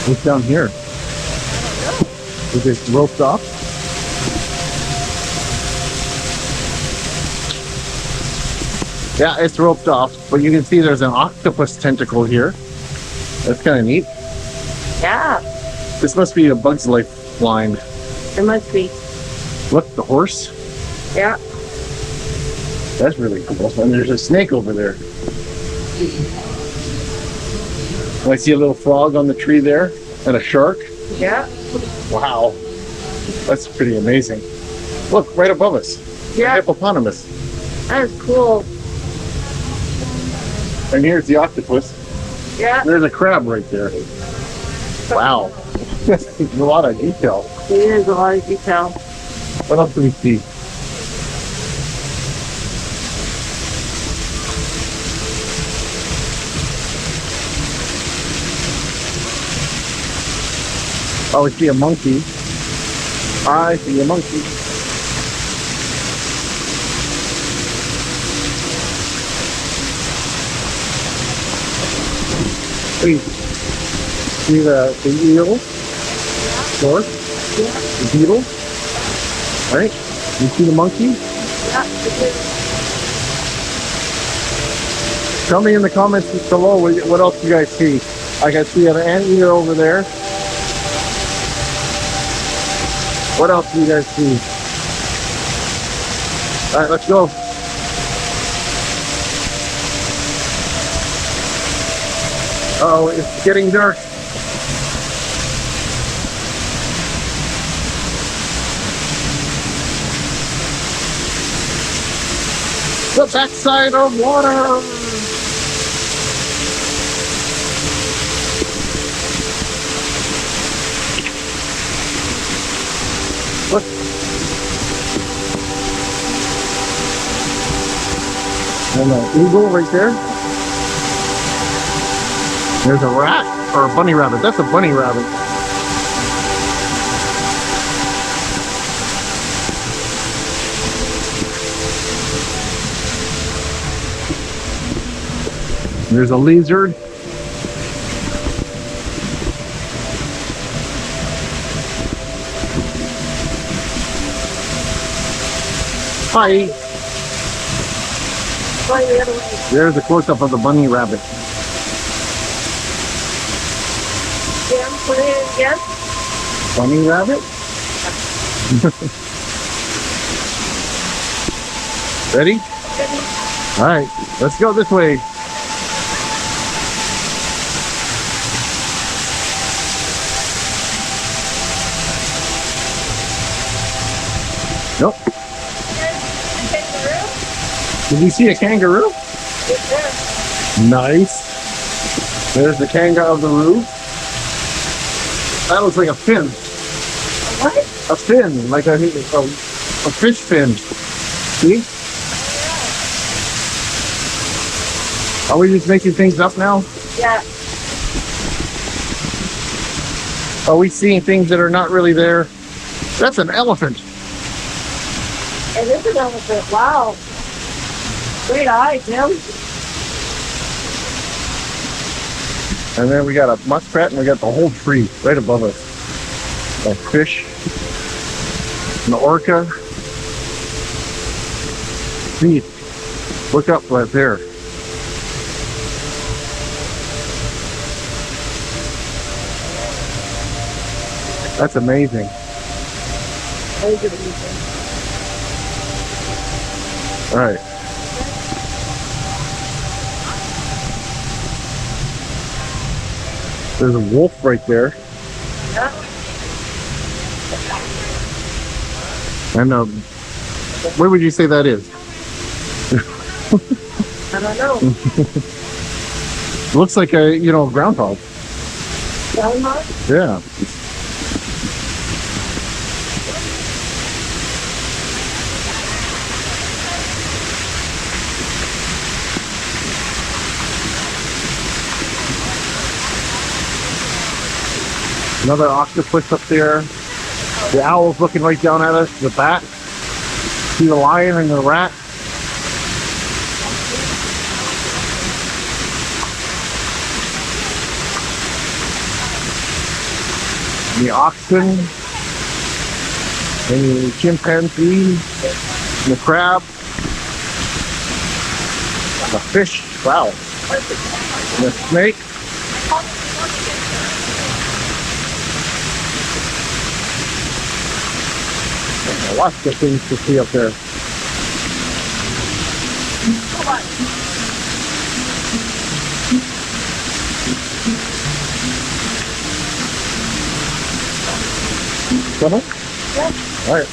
What's down here? Is it roped off? Yeah, it's roped off, but you can see there's an octopus tentacle here. That's kind of neat. Yeah, This must be a Bug's Life line. it must be. Look, the horse. Yeah. That's really cool. And there's a snake over there. I see a little frog on the tree there, and a shark. Yeah. Wow, that's pretty amazing. Look, right above us. Yeah. A hippopotamus. That is cool. And here's the octopus. Yeah. There's a crab right there. Wow. That's a lot of detail. It is a lot of detail. What else do we see? Oh, we see a monkey. I see a monkey. Hey, see the eel? Shark? Yeah. The beetle? Right? You see the monkey? Yeah. It is. Tell me in the comments below what else you guys see. Like I see an anteater over there. What else do you guys see? Alright, let's go. Oh, it's getting dark. The backside of water. Look. And an eagle right there. There's a rat or a bunny rabbit. That's a bunny rabbit. There's a lizard. Hi. Going the other way. There's a close-up of the bunny rabbit. Yeah, put it in again. Bunny rabbit? Ready? All right, let's go this way. Nope. Kangaroo? Did you see a kangaroo? It's there. Nice. There's the kangaroo. That looks like a fin. What? A fin, like a fish fin. See? Are we just making things up now? Yeah. Are we seeing things that are not really there? That's an elephant. It is an elephant. Wow. Great eye, Jim. And then we got a muskrat and we got the whole tree right above us. A fish. An orca. See, look up right there. That's amazing. Very good evening. All right. There's a wolf right there. Yeah. And where would you say that is? I don't know. Looks like a, groundhog. Groundhog? Yeah. Another octopus up there. The owl's looking right down at us. The bat. See the lion and the rat. the oxen, and the chimpanzee, and the crab, the fish, wow, and the snake. Lots of things to see up there. Come on? Yeah. All right.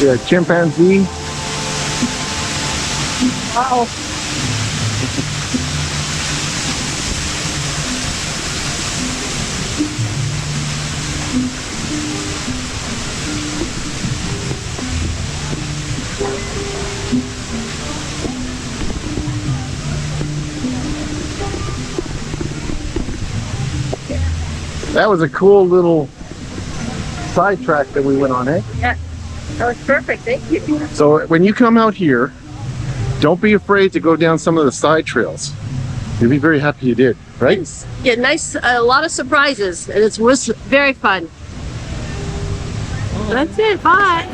Yeah, chimpanzee. Wow. That was a cool little sidetrack that we went on, eh? Yeah. That was perfect. Thank you. So when you come out here, don't be afraid to go down some of the side trails. You'll be very happy you did, right? Yes. Yeah, nice. A lot of surprises, and it was very fun. That's it. Bye.